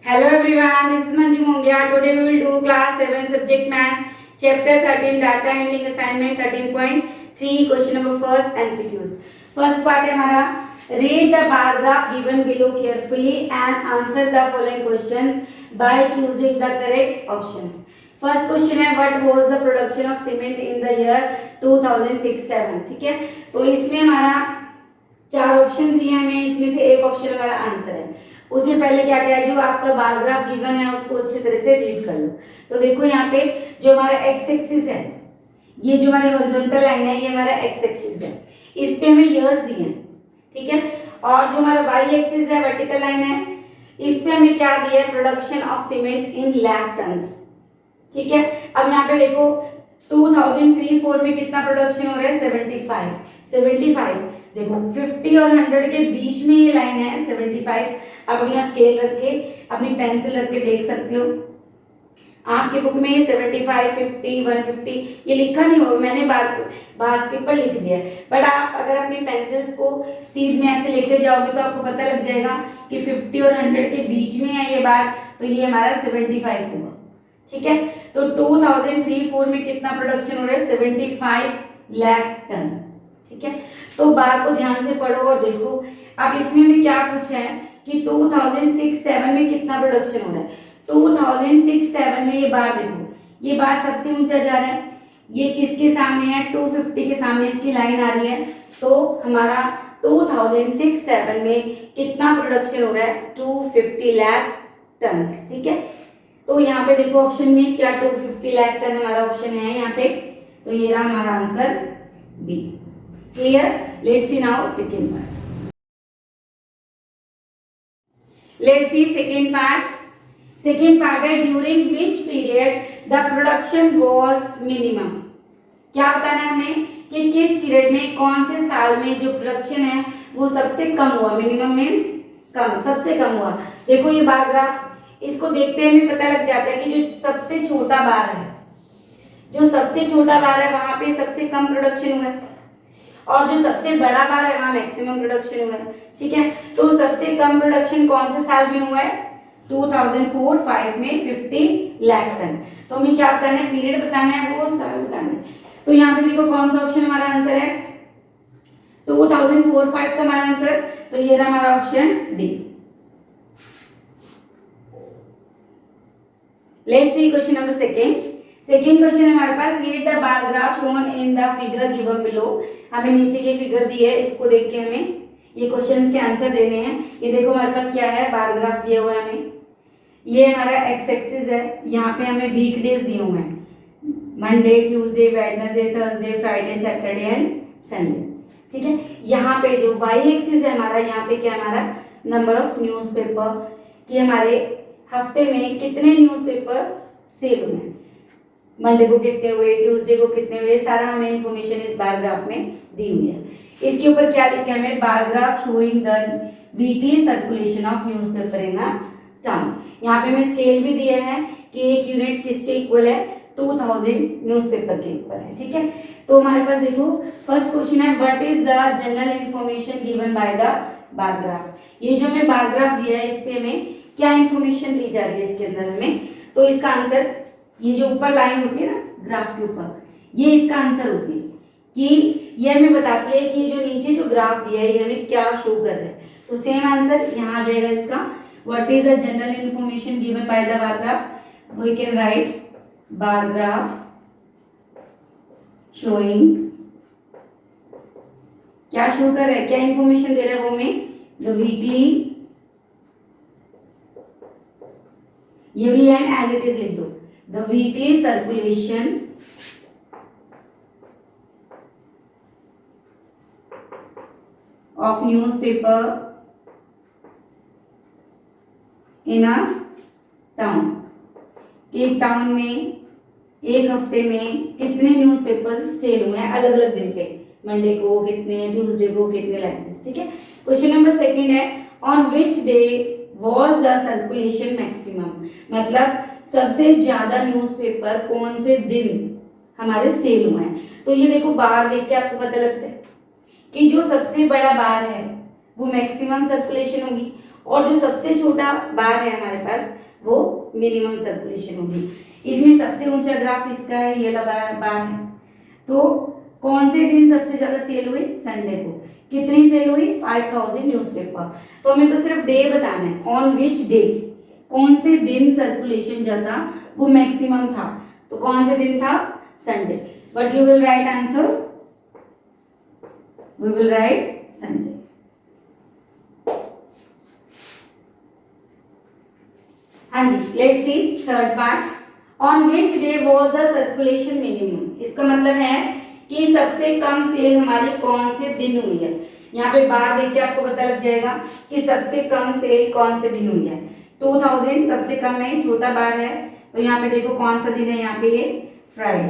Hello everyone, this is Manju Mongia. Today we will do class 7 subject maths, chapter 13 data handling assignment 13.3 question number first MCQs. First part है हमारा read the bar graph given below carefully and answer the following questions by choosing the correct options. First question है what was the production of cement in the year 2006-7. ठीक है, तो इसमें हमारा चार option दिए हमें, इसमें से एक ऑप्शन हमारा आंसर है। उसने पहले क्या किया, जो आपका बार ग्राफ गिवन है उसको अच्छी तरह से रीड कर लो। तो देखो यहाँ पे जो हमारा एक्स एक्सिस है, ये जो हमारी हॉरिजॉन्टल लाइन है ये हमारा एक्स एक्सिस है, इस पे हमें इयर्स दिए हैं, ठीक है। और जो हमारा वाई एक्सिस है, वर्टिकल लाइन है, इस पे हमें क्या दिया है, production of cement in lakh tonnes, ठीक है। अब यहाँ पे देखो 2003-4 में कितना प्रोडक्शन हो रहा है, 75 देखो 50 और 100 के बीच में ये लाइन है 75। अब अपना स्केल रख के अपनी पेंसिल रख के देख सकते हो, आपके बुक में ये 75, 50, 150 ये लिखा नहीं होगा, मैंने बास्केट पर लिख दिया है। बट आप अगर अपनी पेंसिल्स को सीध में ऐसे लेके जाओगे तो आपको पता लग जाएगा कि 50 और 100 के बीच में है ये बार, तो ये हमारा 75 होगा, ठीक है। तो 2003-4 में कितना प्रोडक्शन हो रहा है, 75 लाख टन, ठीक है। तो बार को ध्यान से पढ़ो और देखो। अब इसमें हमें क्या पूछा है कि 2006-7 में कितना प्रोडक्शन हो रहा है। 2006-7 में ये बार देखो, ये बार सबसे ऊंचा जा रहा है, ये किसके सामने है, 250 के सामने इसकी लाइन आ रही है। तो हमारा 2006-7 में कितना प्रोडक्शन हो रहा है, 250 लाख टन, ठीक है। तो यहाँ पे देखो ऑप्शन में क्या 250 लाख टन हमारा ऑप्शन है यहाँ पे, तो ये रहा हमारा answer B. Clear? Let's see now second part. Let's see second part. Second part है during which period the production was minimum. क्या बताना है हमें कि किस पीरियड में, कौन से साल में जो प्रोडक्शन है वो सबसे कम हुआ। मिनिमम मीन्स कम, सबसे कम हुआ। देखो ये बार ग्राफ, इसको देखते हमें पता लग जाता है कि जो सबसे छोटा बार है, जो सबसे छोटा बार है वहां पे सबसे कम प्रोडक्शन हुआ है, और जो सबसे बड़ा बार है वहां मैक्सिमम प्रोडक्शन हुआ है, ठीक है। तो सबसे कम प्रोडक्शन कौन से साल में हुआ है, 2004-5 में 50 लाख टन। तो हमें क्या बताना है, पीरियड बताना है, वो साल बताना है। तो यहाँ पे देखो कौन सा ऑप्शन हमारा आंसर है, 2004-5 का हमारा आंसर, तो ये रहा हमारा option D. Let's see question number second question हमारे पास, read the bar graph shown in the figure given below. हमें नीचे ये फिगर दी है, इसको देख के हमें ये क्वेश्चंस के आंसर देने हैं। ये देखो हमारे पास क्या है, बार ग्राफ दिया हुआ है हमें, ये हमारा एक्स एक्सिस है, यहाँ पे हमें वीक डेज दिए हुए हैं, Monday, Tuesday, Wednesday, Thursday, Friday, Saturday and Sunday, ठीक है। यहाँ पे जो वाई एक्सिस है हमारा, यहाँ पे क्या हमारा नंबर ऑफ न्यूज़पेपर, कि हमारे हफ्ते में कितने न्यूज़पेपर सेल हुए हैं, मंडे को कितने हुए, ट्यूसडे को कितने हुए, सारा हमें इंफॉर्मेशन इस बार ग्राफ में दी हुई है। इसके ऊपर क्या लिखा है हमें, बार graph showing the weekly circulation of newspaper in a town. यहाँ पे हमें स्केल भी दिया है कि एक यूनिट किसके इक्वल है, 2000 न्यूज़पेपर के इक्वल है, ठीक है। तो हमारे पास देखो फर्स्ट क्वेश्चन है, what is the general information given by the bar graph. ये जो हमें बार ग्राफ दिया है इस पे हमें क्या इंफॉर्मेशन दी जा रही है इसके अंदर हमें, तो इसका आंसर, ये जो ऊपर लाइन होती है ना ग्राफ के ऊपर, ये इसका आंसर होती है कि ये हमें बताती है कि जो नीचे जो ग्राफ दिया है ये हमें क्या शो कर रहा है। तो सेम आंसर यहाँ आ जाएगा इसका, what is the general information given by the bar graph, we can write bar graph showing, क्या शो कर रहा है, क्या इंफॉर्मेशन दे रहा है वो हमें, द वीकली, ये भी लाइन एज इट इज लिख दो, the weekly circulation of newspaper in a town। एक टाउन में एक हफ्ते में कितने न्यूज़पेपर्स सेल हुए हैं अलग अलग दिन पे, मंडे को कितने, ट्यूसडे को कितने, लाइक दिस, ठीक है। क्वेश्चन नंबर सेकंड है, on which day was the circulation maximum, मतलब सबसे ज्यादा न्यूज़पेपर कौन से दिन हमारे सेल हुए हैं। तो ये देखो बार देख के आपको पता लगता है कि जो सबसे बड़ा बार है वो मैक्सिमम सर्कुलेशन होगी, और जो सबसे छोटा बार है हमारे पास वो मिनिमम सर्कुलेशन होगी। इसमें सबसे ऊंचा ग्राफ इसका है, ये वाला बार है। तो कौन से दिन सबसे ज्यादा सेल हुई? संडे को। कितनी सेल हुई? 5000 न्यूज़पेपर। तो हमें तो सिर्फ डे बताना है, ऑन विच डे, कौन से दिन सर्कुलेशन ज्यादा वो मैक्सिमम था। तो कौन से दिन था? Sunday. But you will write answer, we will write Sunday. हाँ जी, let's see third part. On which day was the circulation minimum. इसका मतलब है कि सबसे कम सेल हमारी कौन से दिन हुई है। यहाँ पे बार देख के आपको पता लग जाएगा कि सबसे कम सेल कौन से दिन हुई है। 2000 सबसे कम है, छोटा बार है। तो यहाँ पे देखो कौन सा दिन है, यहाँ पे ये फ्राइडे।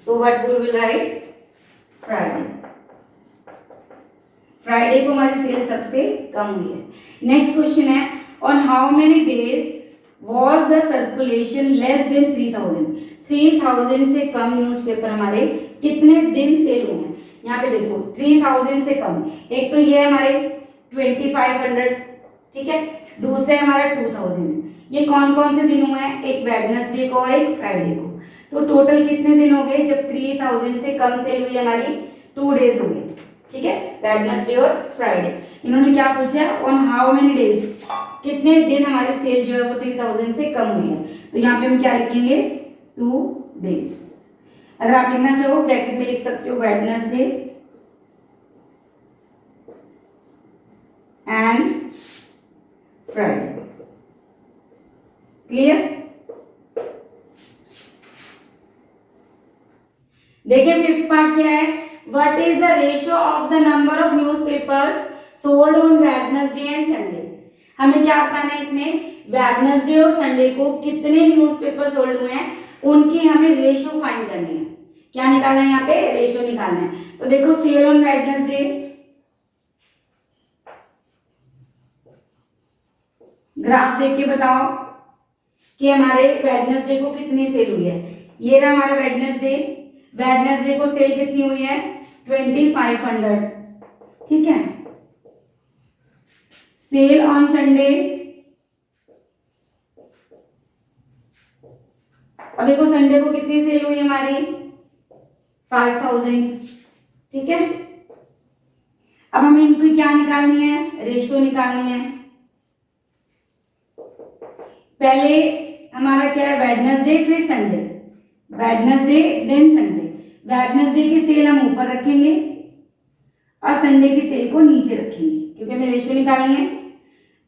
तो what we will write? Friday. Friday को हमारी सेल सबसे कम हुई है। नेक्स्ट क्वेश्चन है, on how many days was the circulation less than 3000। 3000 से कम न्यूज़पेपर हमारे कितने दिन सेल हुए हैं? यहाँ पे देखो 3000 से कम, एक तो ये हमारे 2500, ठीक है, दूसरे हमारा 2000। ये कौन कौन से दिन हुए हैं? एक वेडनेसडे को और एक फ्राइडे को। तो टोटल कितने दिन हो गए जब 3000 से कम सेल हुई हमारी? 2 डेज हो गए, ठीक है, वेडनेसडे और फ्राइडे। इन्होंने क्या पूछा है? ऑन हाउ मेनी डेज, कितने दिन हमारी सेल जो है वो 3000 से कम हुई है। तो यहाँ पे हम क्या लिखेंगे? 2 डेज। अगर आप लिखना चाहो ब्रैकेट में लिख सकते हो वेडनेसडे एंड फ्राइडे। क्लियर? देखिए फिफ्थ पार्ट क्या है? What is the ratio of the number of newspapers sold on Wednesday and Sunday. हमें क्या बताना है इसमें? वेडनेसडे और संडे को कितने न्यूज़पेपर सोल्ड हुए हैं उनकी हमें रेशियो फाइंड करनी है। क्या निकालना है? यहाँ पे रेशियो निकालना है। तो देखो सेल ऑन वेडनेसडे, ग्राफ देख के बताओ कि हमारे वेडनेसडे को कितनी सेल हुई है। ये रहा हमारा वेडनेसडे। वेडनेसडे को सेल कितनी हुई है? 2500, ठीक है। सेल ऑन संडे, अब देखो संडे को कितनी सेल हुई हमारी? 5000, ठीक है। अब हमें इनकी क्या निकालनी है? रेशियो निकालनी है। पहले हमारा क्या है? वेडनेसडे फिर Sunday, Wednesday then Sunday. Wednesday की सेल हम ऊपर रखेंगे और संडे की सेल को नीचे रखेंगे क्योंकि हमें रेशियो निकालनी है।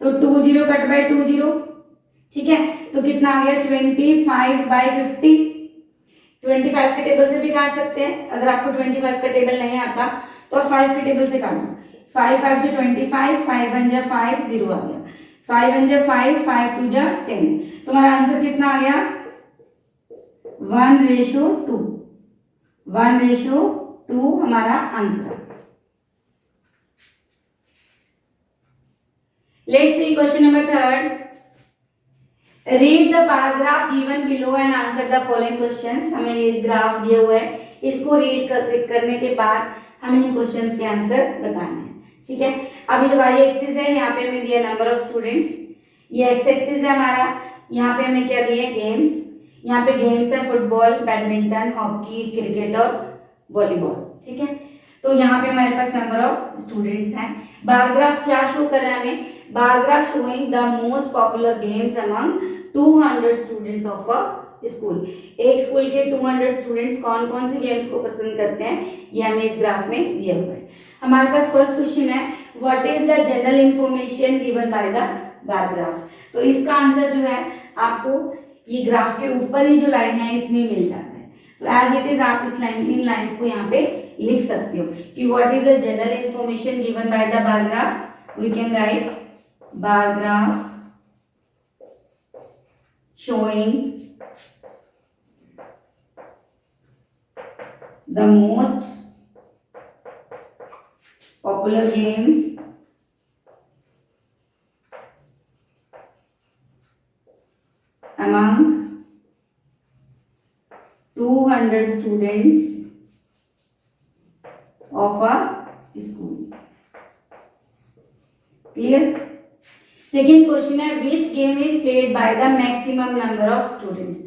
तो 20 कट बाय 20, ठीक है। तो कितना आ गया? 25/50। 25 के टेबल से भी काट सकते हैं। अगर आपको 25 का टेबल नहीं आता तो आप 5 के टेबल से काटो। 5 5 जो 25, 5 1 जा 5, 0 आ गया। 5 1 जा 5, 5 2 जा 10। तुम्हारा आंसर कितना आ गया? 1:2। 1:2 हमारा answer. Let's see question number 3। Read the bar graph given below and answer the following questions. हमें ये ग्राफ दिया हुआ है, इसको रीड करने के बाद हमें इन क्वेश्चंस के आंसर बताने हैं, ठीक है। अभी जो वाई एक्सिस है यहाँ पे हमें दिया नंबर ऑफ स्टूडेंट्स, ये एक्स एक्सिस है हमारा, यहाँ पे हमें क्या दिए? गेम्स। यहाँ पे गेम्स है फुटबॉल, बैडमिंटन, हॉकी, क्रिकेट और वॉलीबॉल, ठीक है। तो यहाँ पे हमारे पास नंबर ऑफ स्टूडेंट्स हैं। बार ग्राफ क्या शो कर रहा है हमें? बार graph showing the most popular games among 200 students of a school. एक स्कूल के 200 स्टूडेंट्स कौन कौन सी गेम्स को पसंद करते हैं ये हमें इस ग्राफ में दिया हुआ है। हमारे पास फर्स्ट क्वेश्चन है, what is the general information given by the bar graph. तो इसका आंसर जो है आपको ये ग्राफ के ऊपर ही जो लाइन है इसमें मिल जाता है। तो एज इट इज आप इस लाइन, इन लाइंस को यहाँ पे लिख सकते हो कि what is the general information given by the bar graph. We can write bar graph showing the most popular games among 200 students of a school. Clear? Second question है which game is played by the maximum number of students,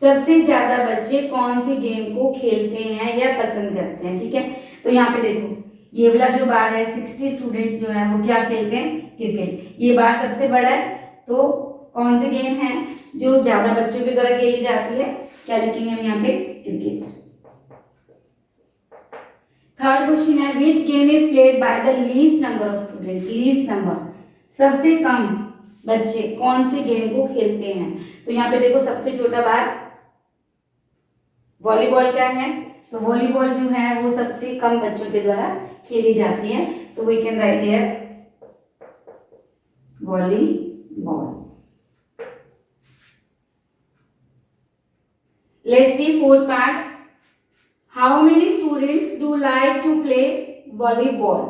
सबसे ज्यादा बच्चे कौन सी game को खेलते हैं या पसंद करते हैं। ठीक है, तो यहाँ पे देखो ये वाला जो बार है 60 स्टूडेंट्स जो है वो क्या खेलते हैं, क्रिकेट। ये बार सबसे बड़ा है, तो कौन सी गेम है जो ज्यादा बच्चों के द्वारा खेली जाती है, क्या लिखेंगे हम यहाँ पे, क्रिकेट। थर्ड क्वेश्चन है which game is played by the least number of students, least number, सबसे कम बच्चे कौन सी गेम को खेलते हैं। तो यहाँ पे देखो सबसे छोटा बार वॉलीबॉल का है, तो वॉलीबॉल जो है वो सबसे कम बच्चों के द्वारा खेली जाती है, तो we can write here volleyball. Let's see fourth part, how many students do like to play volleyball,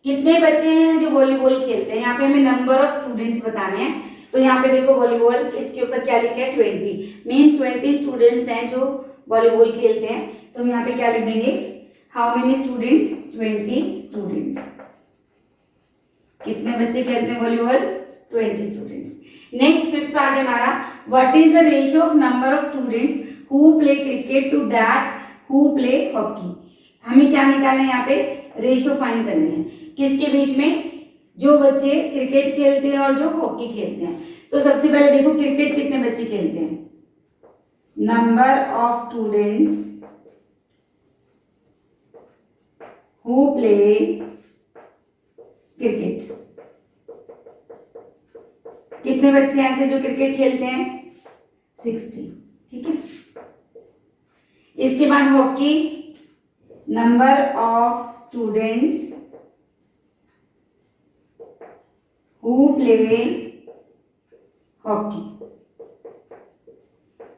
कितने बच्चे हैं जो वॉलीबॉल खेलते हैं। यहाँ पे हमें नंबर ऑफ स्टूडेंट्स बताने हैं, तो यहाँ पे देखो वॉलीबॉल, इसके ऊपर क्या लिखा है 20, मीन्स 20 स्टूडेंट्स हैं जो वॉलीबॉल खेलते हैं। तो हम यहाँ पे क्या लिख देंगे, हाउ मेनी स्टूडेंट्स, 20 स्टूडेंट्स, कितने बच्चे खेलते हैं volleyball, 20 students. Next fifth part है हमारा, what is the ratio of number of students who play cricket to that who play hockey. हमें क्या निकालना है, यहाँ पे रेशियो फाइंड करनी है, किसके बीच में, जो बच्चे क्रिकेट खेलते हैं और जो हॉकी खेलते हैं। तो सबसे पहले देखो क्रिकेट कितने बच्चे खेलते हैं, number of students who play cricket, कितने बच्चे ऐसे जो क्रिकेट खेलते हैं, 60। ठीक है, इसके बाद hockey, number of students who play hockey,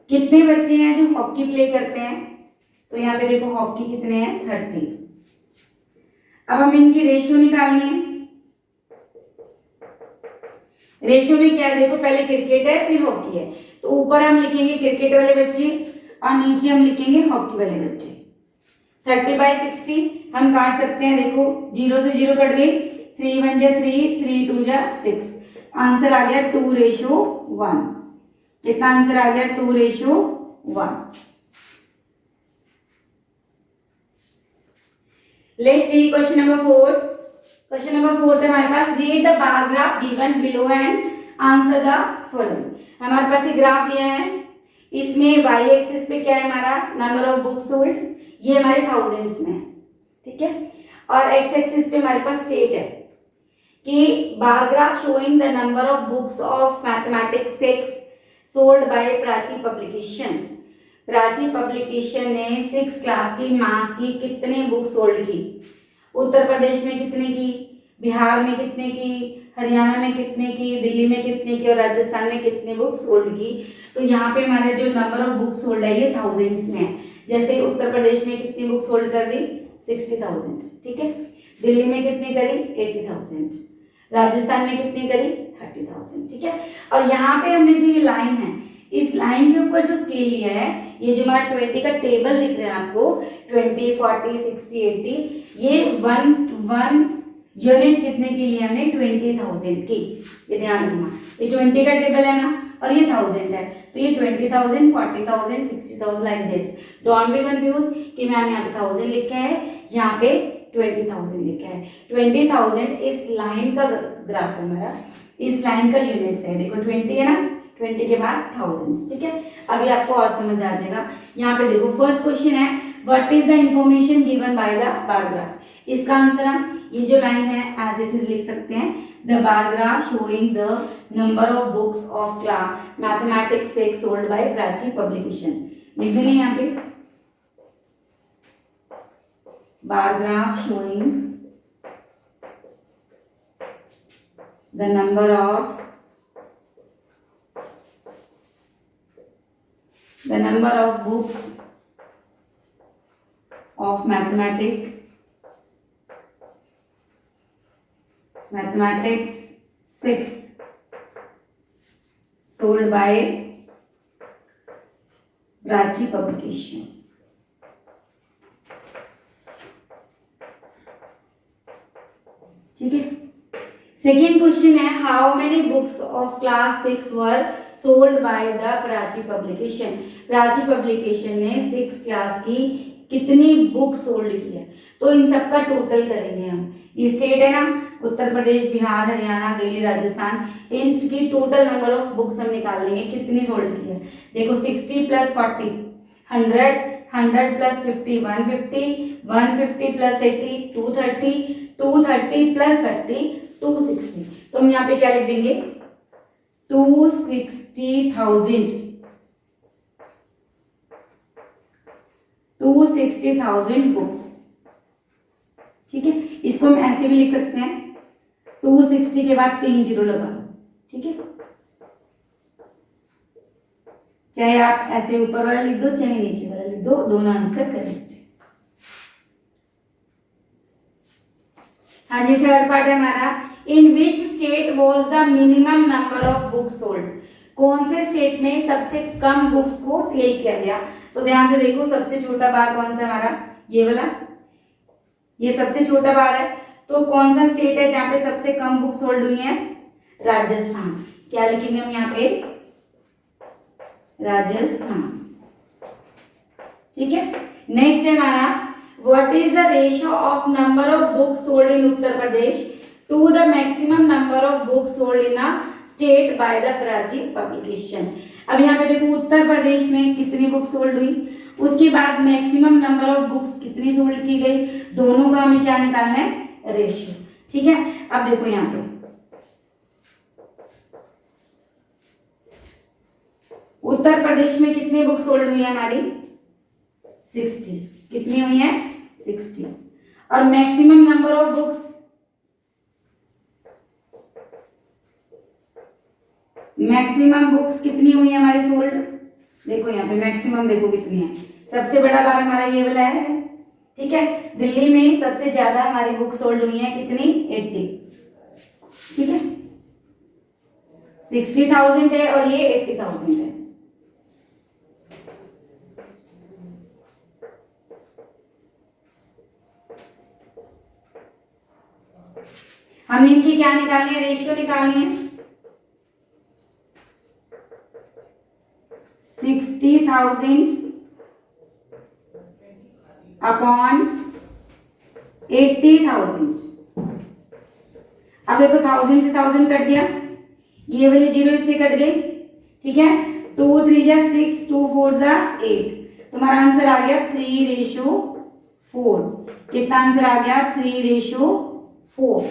कितने बच्चे हैं जो हॉकी प्ले करते हैं। तो यहाँ पे देखो हॉकी कितने हैं, 30। अब हम इनकी रेशियो निकालनी है। रेशियो में क्या है, देखो पहले क्रिकेट है फिर हॉकी है, तो ऊपर हम लिखेंगे क्रिकेट वाले बच्चे और नीचे हम लिखेंगे हॉकी वाले बच्चे। 30/60 हम काट सकते हैं, देखो 0 से 0 कट गई, 3 1 जा 3, 3 2 जा 6, आंसर आ गया 2:1। कितना आंसर आ गया, 2:1। Let's see question number 4। Question number 4 है हमारे पास, read the bar graph given below and answer the following. हमारे पास ये ग्राफ दिया है, इसमें वाई एक्सिस पे क्या है हमारा, नंबर ऑफ बुक्स सोल्ड, ये हमारे थाउजेंड्स में, ठीक है, और एक्स एक्सिस पे हमारे पास स्टेट है कि बार graph showing the number of books of mathematics 6 sold by Prachi publication. Prachi publication ने 6 क्लास की मैथ्स की कितने बुक सोल्ड की, उत्तर प्रदेश में कितने की, बिहार में कितने की, हरियाणा में कितने की, दिल्ली में कितने की और राजस्थान में कितने बुक सोल्ड की। तो यहाँ पे हमारे जो नंबर ऑफ बुक सोल्ड है ये थाउजेंड्स में है। जैसे उत्तर प्रदेश में कितनी बुक सोल्ड कर दी, 60,000, ठीक है, दिल्ली में कितनी करी, 80,000, राजस्थान में कितनी करी, 30,000, ठीक है। और यहाँ पे हमने जो ये लाइन है, इस लाइन के ऊपर जो स्केल लिया है, ये जो हमारा 20 का टेबल दिख रहा है आपको, 20 40 60 80, ये वन यूनिट कितने की लिए हमने, 20,000 की, ये ध्यान रखना। ये 20 का टेबल है ना, और ये 1000 है, तो ये 20,000 40,000 60,000 like this. Don't be confuse कि मैम यहाँ पे 1000 लिखा है, यहाँ पे 20,000 लिखा है। 20,000 इस लाइन का ग्राफ है हमारा, इस लाइन का यूनिट्स है, देखो 20 है ना, 20 के बाद थाउजेंड्स, ठीक है। अभी आपको और समझ आ जाएगा। यहाँ पे देखो फर्स्ट क्वेश्चन है, what is the information given by the bar graph. इसका आंसर हम ये जो लाइन है एज इट इज लिख सकते हैं, the bar graph showing the number of books of class mathematics 6 sold by Prachi publication. लिख देंगे यहाँ पे, बार graph showing the number of books of mathematics 6 sold by Prachi publication. ठीक है, सेकेंड क्वेश्चन है how many books of class 6 were sold by the Prachi publication. Prachi publication ने 6 class की कितनी बुक सोल्ड की है, तो इन सब का टोटल करेंगे हम। ये स्टेट है ना, उत्तर प्रदेश, बिहार, हरियाणा, दिल्ली, राजस्थान, इनकी टोटल नंबर ऑफ बुक्स हम निकाल लेंगे कितनी सोल्ड की है। देखो 60 प्लस 40 100, 100 प्लस 50 150, 150 प्लस 80 230, 230 प्लस 30 260। तो हम यहाँ पे क्या लिख देंगे 260,000 बुक्स। ठीक है, इसको हम ऐसे भी लिख सकते हैं 260 के बाद 3 जीरो लगा। ठीक है, चाहे आप ऐसे ऊपर वाला लिख दो चाहे नीचे वाला लिख दो, दोनों आंसर करेक्ट है। हाँ जी, थर्ड पार्ट है हमारा in which state was the minimum number of books sold. कौन से स्टेट में सबसे कम बुक्स को सेल किया गया। तो ध्यान से देखो, सबसे छोटा बार कौन सा हमारा, ये वाला, ये सबसे छोटा बार है। तो कौन सा स्टेट है जहां पे सबसे कम बुक सोल्ड हुई है, राजस्थान। क्या लिखेंगे हम यहाँ पे, राजस्थान। ठीक है, नेक्स्ट है हमारा what is the ratio of number of books sold in Uttar Pradesh to the maximum number of books sold in a state by the Prachi publication. अब यहाँ पे देखो उत्तर प्रदेश में कितनी बुक सोल्ड हुई, उसके बाद मैक्सिमम नंबर ऑफ बुक्स कितनी सोल्ड की गई, दोनों का हमें क्या निकालना है, रेशियो। ठीक है, अब देखो यहाँ पे उत्तर प्रदेश में कितनी बुक सोल्ड हुई है हमारी 60। कितनी हुई है 60। और maximum number of books, maximum books कितनी हुई है हमारी सोल्ड, देखो यहाँ पे मैक्सिमम देखो कितनी है। सबसे बड़ा बार हमारा ये वाला है। ठीक है, दिल्ली में सबसे ज्यादा हमारी बुक सोल्ड हुई है कितनी 80। ठीक है, 60,000 है और ये 80,000 है। हमें इनकी क्या निकालनी है, रेशियो निकालनी है। 60,000 अपॉन 80,000। अब देखो 1000 से 1000 कट गया, ये वाली जीरो इससे कट गई। ठीक है, 2 3 जा 6, 2 4 जा 8। तुम्हारा आंसर आ गया 3:4। कितना आंसर आ गया 3:4।